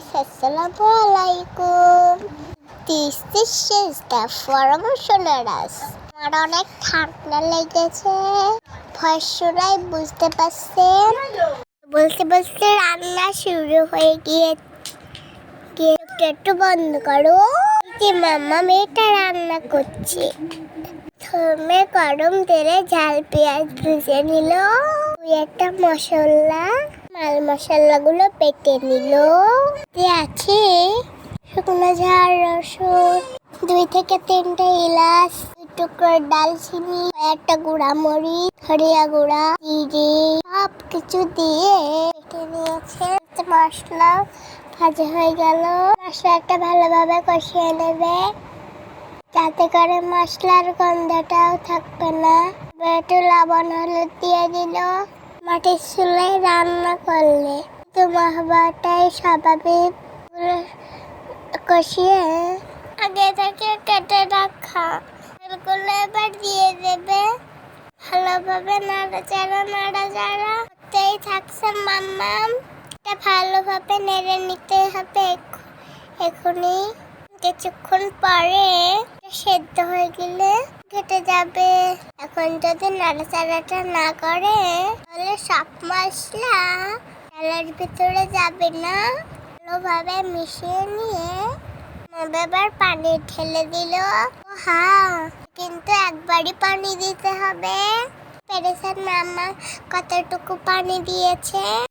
guys, Assalamualaikum. This is the পরামর্শনারাস। আমার অনেক ঠান্ডা লেগেছে, ভয়েস শুনাই বুঝতে পারছেন। বলতে বলতে রান্না শুরু হয়ে গিয়েছে, একটু বন্ধ করো। মাম্মা মেয়েটা রান্না করছে। প্রথমে গরম তেলে ঝাল পেঁয়াজ ভেজে নিল, একটা মশলা মাল মশলাগুলো বেটে নিল। আছে শুকনো ঝাল, রসুন, 2 থেকে 3টে এলাচ, 2 টুকরো ডালচিনি, একটা গুঁড়া মরিচ, ধনিয়া গুঁড়া, জিরে, সব কিছু দিয়ে বেটে নিয়েছে। মশলা ভাজা হয়ে গেল, মশলাটা ভালোভাবে কষিয়ে নেবে যাতে করে মশলার গন্ধটাও থাকবে না। একটু লবণ হলুদ দিয়ে দিল। মাটির চুলায় রান্না করলে তো মশলাটাই স্বাভাবিক কষিয়ে আগে থেকে কেটে রাখা এগুলো এবার দিয়ে দেবে। ভালোভাবে নাড়াচাড়া করতেই থাকছে মাম্মাম। এটা ভালোভাবে নেড়ে নিতে হবে। এখনই কিছুক্ষণ পরে সেদ্ধ হয়ে গেলে কেটে যাবে। এখন যদি নাড়াচাড়াটা না করে তাহলে সব মশলা ডালের ভিতরে যাবে না। ভালোভাবে মিশিয়ে নিয়ে এবার পানি ঢেলে দিল। হ্যাঁ, কিন্তু একবারই পানি দিতে হবে। পেরেছেন মাম্মা কতটুকু পানি দিয়েছে?